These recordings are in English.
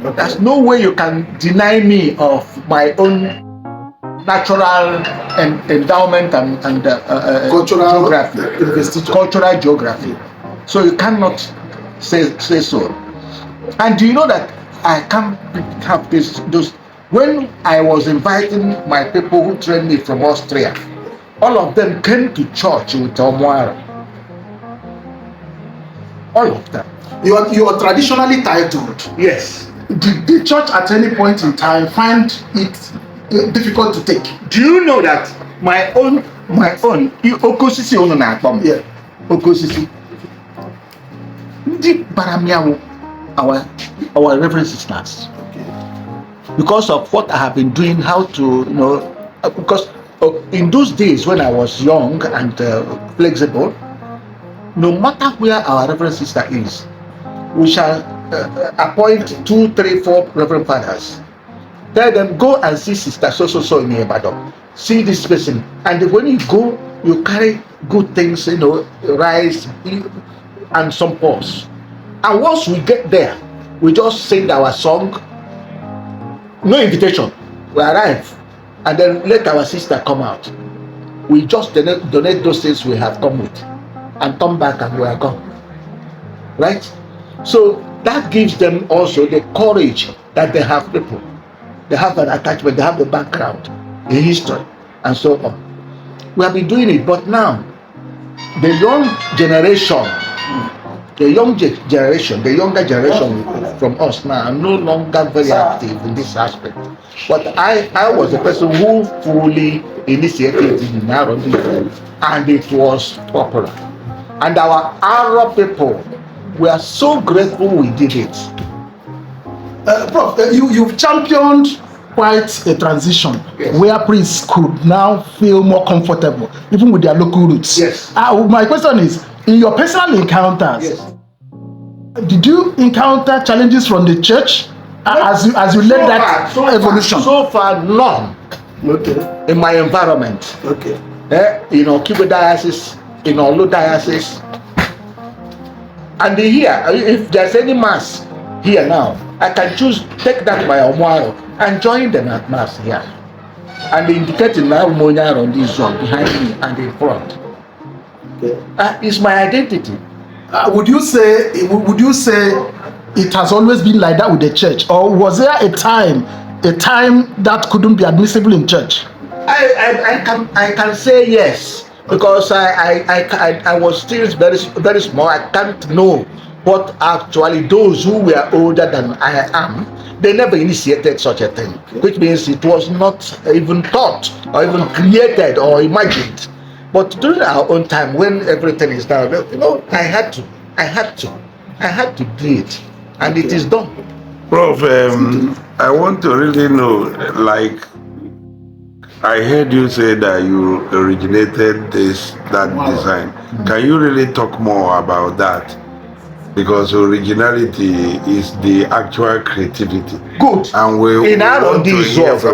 Okay. There's no way you can deny me of my own natural endowment and cultural geography, cultural geography. So you cannot say so. And do you know that I can't have those? When I was inviting my people who trained me from Austria, all of them came to church with Omwara. All of them. You are traditionally titled. Yes. Did the church at any point in time find it difficult to take? Do you know that my own Okosisi ono na akpom? Yeah. Okosisi. Ndi baramiawo our reverend sisters. Okay. Because of what I have been doing, how to because in those days when I was young and flexible, no matter where our reverend sister is, we shall appoint 2, 3, 4 reverend fathers. Tell them, go and see sister so in Ibadan. See this person. And when you go, you carry good things, rice and some pulse. And once we get there, we just sing our song. No invitation. We arrive. And then let our sister come out. We just donate those things we have come with. And come back and we are gone. Right? So that gives them also the courage that they have people. They have an attachment, they have the background, the history, and so on. We have been doing it, but now the younger generation from us now are no longer very active in this aspect. But I was the person who fully initiated in Arondizuogu, and it was popular. And our Arab people were so grateful we did it. Prof, you've championed quite a transition. Yes. Where priests could now feel more comfortable, even with their local roots. Yes. My question is, in your personal encounters, Yes. did you encounter challenges from the church as you led that evolution? So far, none. Okay. In my environment. Okay. Kibo diocese, in Olu diocese. And here, if there's any mass here now, I can take that by Omwaro and join them at mass here. And indicating now Arondizuogu behind me and in front. Okay. It's my identity. Would you say it has always been like that with the church, or was there a time that couldn't be admissible in church? I can say yes, because I was still very, very small. I can't know what actually those who were older than I am, they never initiated such a thing, which means it was not even thought or even created or imagined. But during our own time, when everything is down, I had to do it, and it is done. Prof, I want to really know, like, I heard you say that you originated that design. Can you really talk more about that? Because originality is the actual creativity. Good. And we in Arondizuogu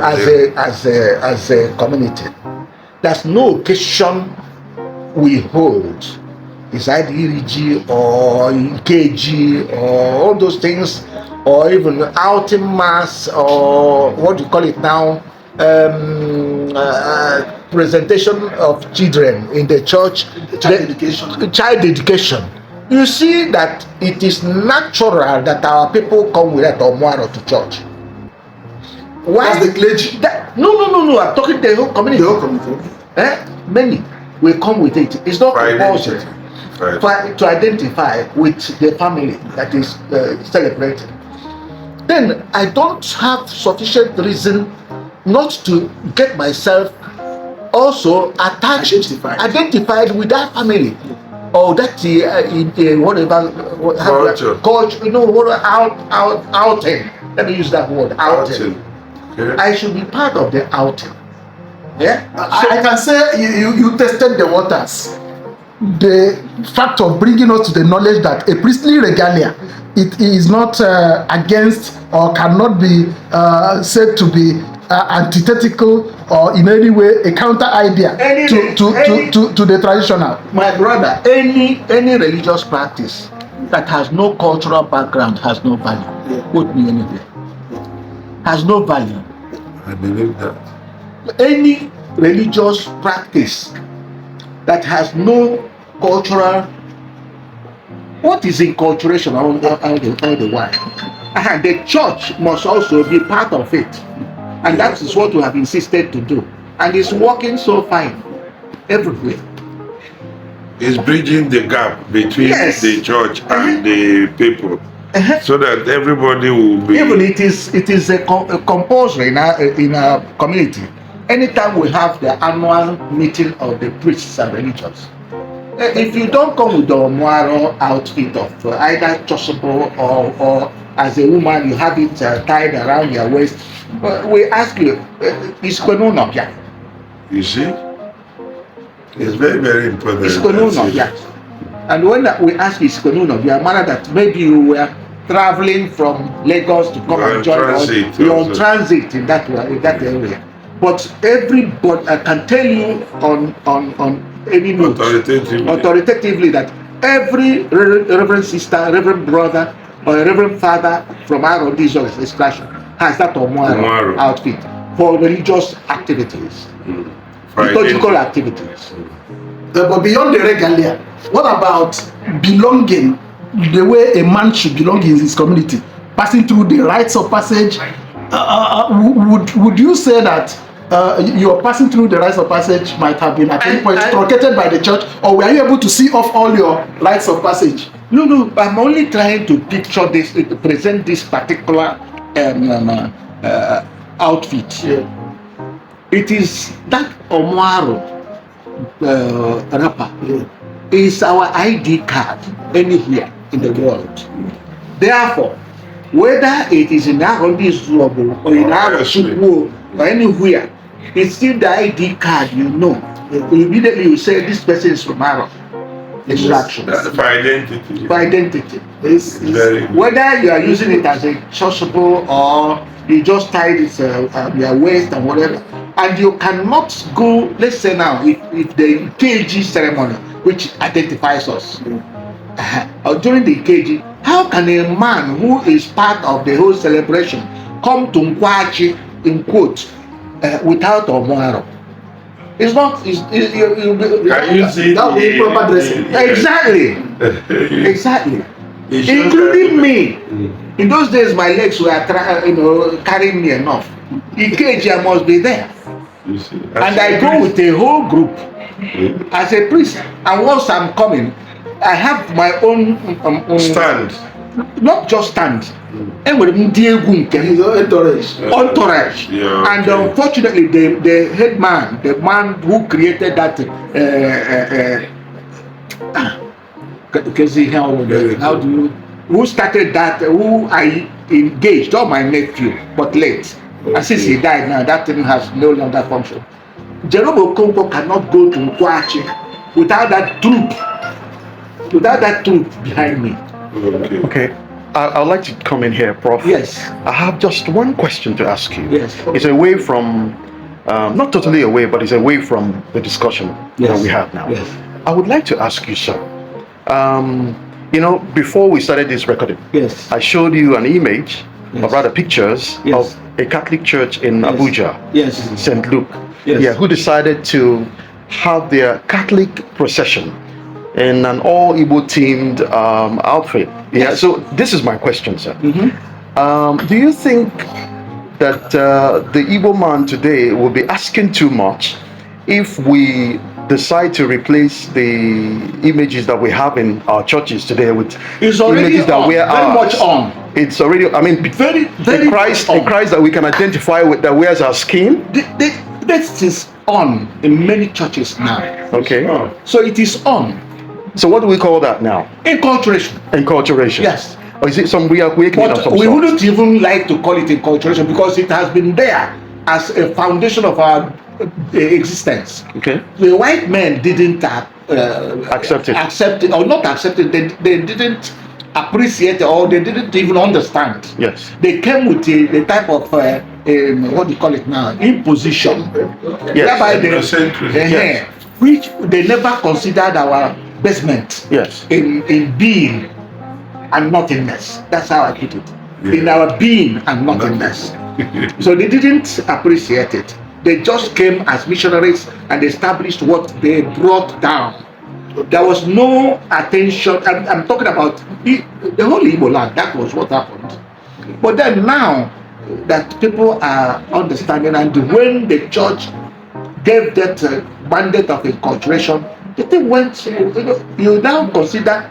as a community, there's no occasion we hold. It's either ERG or KG or all those things, or even outing mass, or what do you call it now? Presentation of children in the church. Child education. You see that it is natural that our people come with that Omwaro to church. Why? That's the clergy. No. I'm talking the whole community. The whole community. Many will come with it. It's not compulsory to identify with the family that is celebrating. Then I don't have sufficient reason not to get myself also identified with that family. Or that whatever culture, outing. Let me use that word, outing. Okay. I should be part of the outing. Yeah. I can say you tested the waters. The fact of bringing us to the knowledge that a priestly regalia, it is not against or cannot be said to be antithetical or in any way a counter idea to the traditional. My brother, any religious practice that has no cultural background has no value. Put me anywhere. has no value. I believe that. Any religious practice that has no cultural, what is enculturation all the while? The church must also be part of it, and that is what we have insisted to do, and it's working so fine everywhere. It's bridging the gap between Yes. the church and the people, so that everybody will be. Even it is a compulsory in our community. Anytime we have the annual meeting of the priests and religious, if you don't come with the Omuaro outfit of either chasuble or as a woman you have it tied around your waist, we ask you, is Kwenunopia? You see, it's very, very important. Is Kwenunopia? And when we ask is Kwenunopia, matter that maybe you were traveling from Lagos to come and join us, you're on transit in that area. But everybody can tell you on any note authoritatively that every reverend sister, reverend brother, or reverend father from Arondizuogu expression has that Omuaro outfit for religious activities, liturgical activities. But beyond the regalia, what about belonging, the way a man should belong in his community, passing through the rites of passage? Would you say that your passing through the rites of passage might have been at any point truncated by the church, or were you able to see off all your rites of passage? No, I'm only trying to picture this, present this particular outfit. Yeah. It is that Omuaro wrapper is our ID card anywhere in the world. Therefore, whether it is in Arondizuogu or in Arondizuogu or anywhere, it's still the ID card, you know. Immediately you say this person is from Aron. Instructions. For identity. For identity. It's very good. Whether you are using it as a chasuble or you just tie it your waist and whatever. And you cannot go, let's say now, if the KG ceremony, which identifies us, or during the KG, how can a man who is part of the whole celebration come to Nkwachi, in quote, without Omuaro? It's not. Can you see that would be proper dressing? Exactly. Including me. In those days, my legs were carrying me enough. In KG, I must be there. And I go with a whole group as a priest. And once I'm coming, I have my own stand. Not just stand. Entourage. Yeah, and unfortunately, the head man, the man who created that, who started that, who I engaged, or my nephew, but late. And since he died now, that thing has no longer function. Jerome Okonkwo cannot go to Nkwachi without that troop behind me. Okay. I'd like to come in here, Prof. Yes. I have just one question to ask you. Yes. It's away from, not totally away, but it's away from the discussion that we have now. Yes. I would like to ask you, sir. Before we started this recording, yes, I showed you an image, or rather pictures, of a Catholic church in Abuja, St. Luke, who decided to have their Catholic procession in an all Igbo themed outfit. So this is my question, sir. Do you think that the Igbo man today will be asking too much if we decide to replace the images that we have in our churches today with images that we are very much on? It's already, very a Christ that we can identify with, that wears our skin. This is on in many churches now. Okay. So it is on. So what do we call that now? Enculturation. Enculturation. Yes. Or is it some reawakening of some we sort? wouldn't even like to call it enculturation because it has been there as a foundation of our existence. Okay. The white men didn't accept it, or not accept it. They didn't appreciate it, or they didn't even understand. Yes. They came with the type of what do you call it now? Imposition. Yes. Which they never considered our basement. Yes. In being and nothingness. That's how I put it. In our being and nothingness. So they didn't appreciate it. They just came as missionaries and established what they brought down. There was no attention. I'm talking about the whole Igbo land. That was what happened. But then now that people are understanding, and when the church gave that mandate of enculturation, the thing went. You now consider,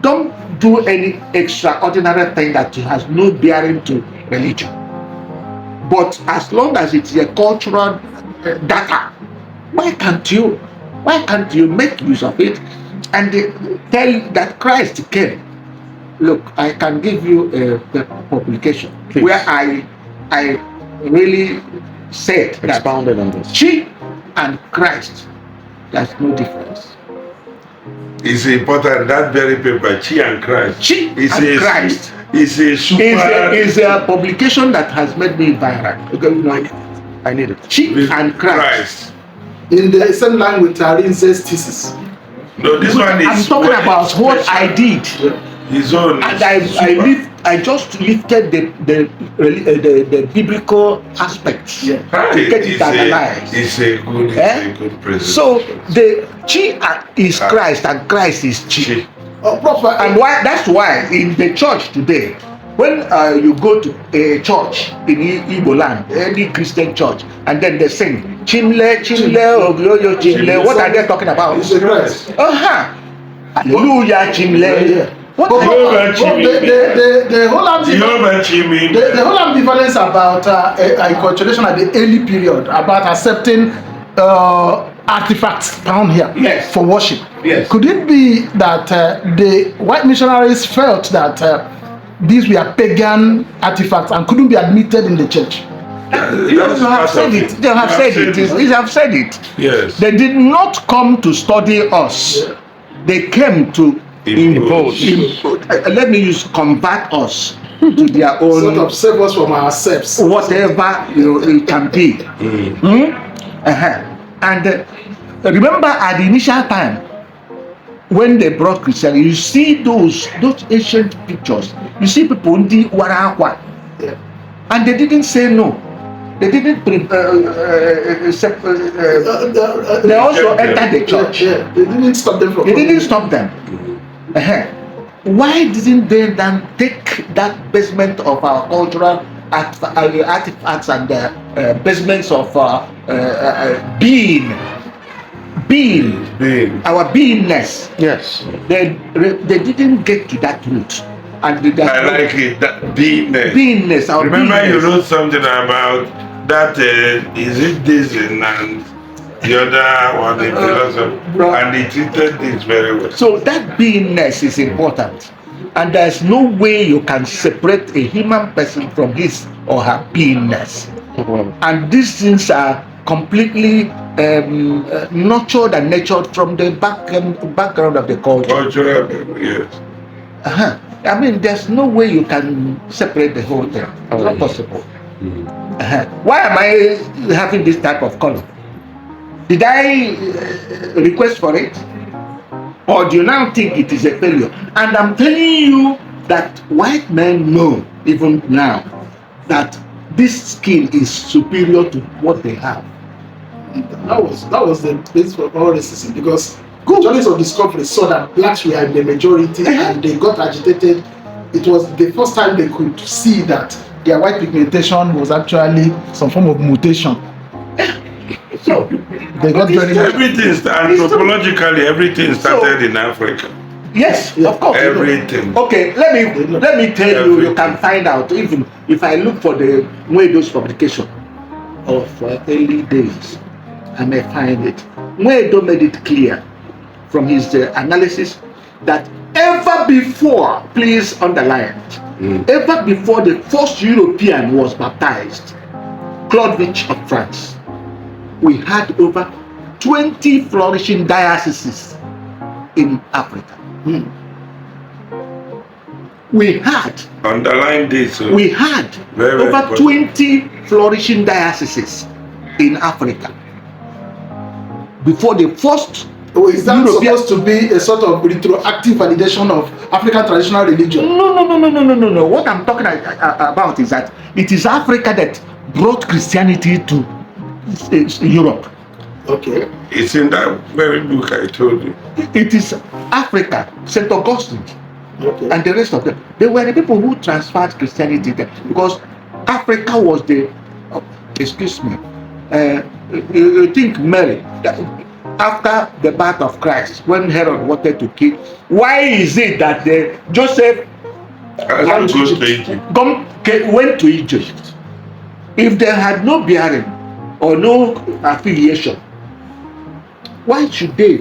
don't do any extraordinary thing that has no bearing to religion. But as long as it's a cultural data, why can't you make use of it and tell that Christ came? Look, I can give you a publication. Please. Where I really said that expounded on this. Chi and Christ, there's no difference. It's important, that very paper, Chi and Christ. Chi and Christ. It's a super... It's a publication that has made me viral. I need it. Chi and Christ. In the same line with Arinze's thesis. No, this one is... I'm talking about what I did. His own. And I just lifted the biblical aspects to get it analyzed. It's a good president. So the Chi is Christ and Christ is Chi. And why? That's why in the church today, when you go to a church in Igbo land, any Christian church, and then they sing Chimle, Chimle, Ogloyo, Chimle, what are they talking about? It's a Christ. Hallelujah, Chimle. The whole ambivalence about enculturation at the early period, about accepting artifacts found here for worship. Yes. Could it be that the white missionaries felt that these were pagan artifacts and couldn't be admitted in the church? You have said it. They have said it. They have said it. Yes. They did not come to study us. Yeah. They came to impose. Let me use convert us to their own. Sort of save us from ourselves. Whatever it can be. And remember at the initial time when they brought Christianity, you see those ancient pictures. You see people in the Warakwa, and they didn't say no. They didn't. They also entered the church. They didn't stop them from. They didn't stop them. Why didn't they then take that basement of our cultural artifacts and basements of being, our beingness? Yes. They didn't get to that root. And I like it, that beingness. Beingness. Our remember beingness. You wrote something about that, is it this and the other one, the philosopher, and he treated this very well. So that beingness is important. And there's no way you can separate a human person from his or her beingness. And these things are completely nurtured and nurtured from the background of the culture. Cultural, yes. I mean, there's no way you can separate the whole thing. It's not possible. Why am I having this type of color? Did I request for it? Or do you now think it is a failure? And I'm telling you that white men know, even now, that this skin is superior to what they have. That was the base for all racism, because the journeys of discovery saw that blacks were in the majority and they got agitated. It was the first time they could see that their white pigmentation was actually some form of mutation. So they got very anthropologically everything started in Africa. Yes, of course. Everything. Okay, let me tell you. You can find out, even if I look for the Mwedo's publication of early days, I may find it. Mwedo made it clear from his analysis that ever before, please underline, ever before the first European was baptized, Clovis of France, we had over 20 flourishing dioceses in Africa. We had, underline this. We had very over important. 20 flourishing dioceses in Africa before the first Oh, is that European. supposed to be a sort of retroactive validation of African traditional religion? No. What I'm talking about is that it is Africa that brought Christianity to Europe. Okay. It's in that very book I told you. It is Africa, St. Augustine, Okay. and the rest of them. They were the people who transferred Christianity there because Africa was the. Excuse me. You think Mary, after the birth of Christ, when Herod wanted to kill, why is it that Joseph Goes to Egypt. went to Egypt? If they had no bearing or no affiliation, why should they?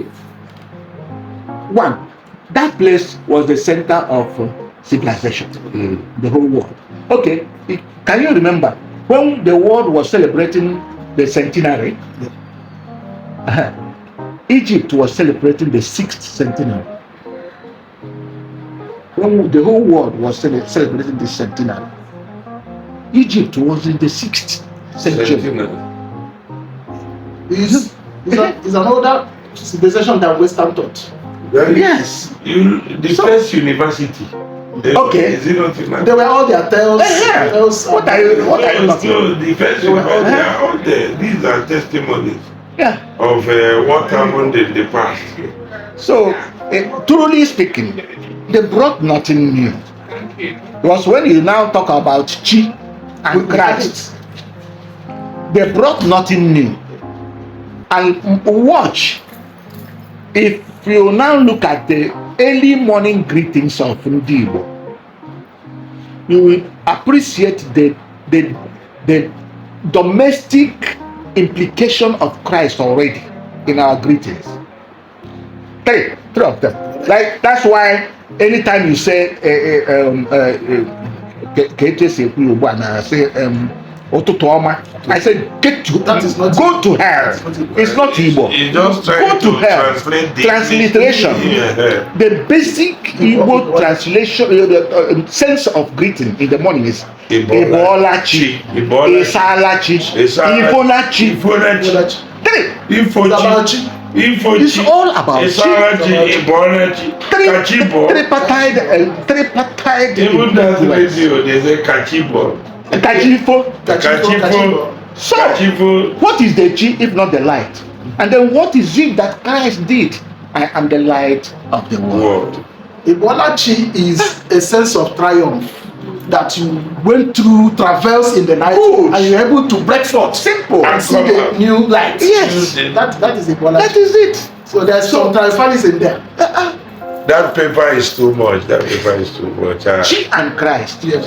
One, that place was the center of civilization, the whole world. Okay, can you remember when the world was celebrating the centenary? Egypt was celebrating the 6th centenary. When the whole world was celebrating the centenary, Egypt was in the 6th century. Is an older civilization than Western thought. Yes. The first university. Okay. Is it not in that? They were all their tales. What are you talking about? The first They were all they are all there. These are testimonies Yeah. of what happened in the past. So, truly speaking, they brought nothing new. Because when you now talk about Chi and Christ, they brought nothing new. And watch, if you now look at the early morning greetings of Igbo, you will appreciate the domestic implication of Christ already in our greetings. Three of them. Like that's why anytime you say I said get to That is not go to hell. It's not Igbo. It's just Go trying to to hell. translate the Transliteration. Yeah. The basic Igbo translation sense of greeting in the morning is Ibolachi, Isalachi, Ifonachi. Three. It's all about tripartite Even that radio, they say Kachibo. Kachifo. So, what is the Chi if not the light? And then what is it that Christ did? I am the light of the world. Ibolachi is a sense of triumph that you went through travails in the night and you're able to break forth Simple. and see the new light. Yes. That is Ibolachi. That is it. So there's some triumphalism in there. That paper is too much. Chi and Christ. Yes.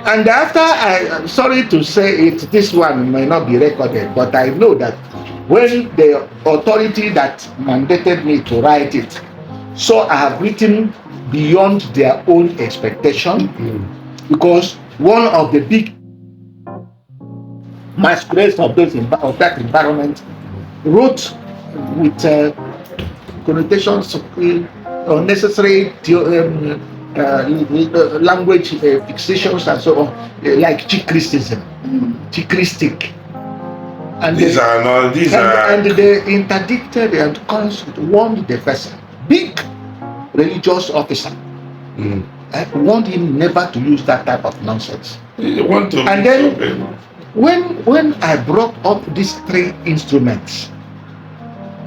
And after, I'm sorry to say it, this one may not be recorded, but I know that when the authority that mandated me to write it, so I have written beyond their own expectation, because one of the big masquerades of that environment wrote with connotations of unnecessary language fixations and so on, like Syncretism, Syncretistic. And these and they interdicted and warned the person, big religious officer, warned him never to use that type of nonsense. And then when I brought up these three instruments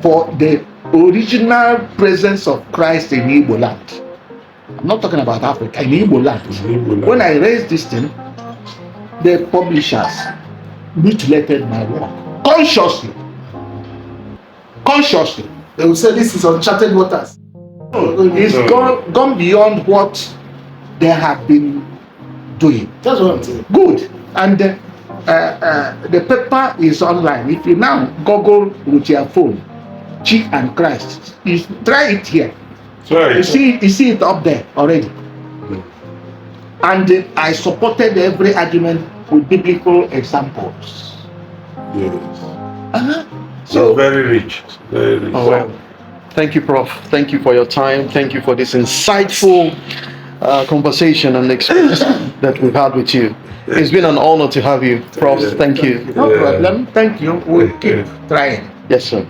for the original presence of Christ in Igbo land, I'm not talking about Africa, in Igbo land. When I raised this thing, the publishers mutilated my work consciously. They will say this is uncharted waters. It's gone beyond what they have been doing. That's what I'm saying. Good. And the paper is online. If you now Google with your phone, Chi and Christ, you try it here. Sorry. You see it up there already. And I supported every argument with biblical examples. Yes. So very rich. Very rich. Oh, well. Thank you, Prof. Thank you for your time. Thank you for this insightful conversation and experience that we've had with you. It's been an honor to have you, Prof. Thank you. no problem. Thank you. We'll keep trying. Yes, sir.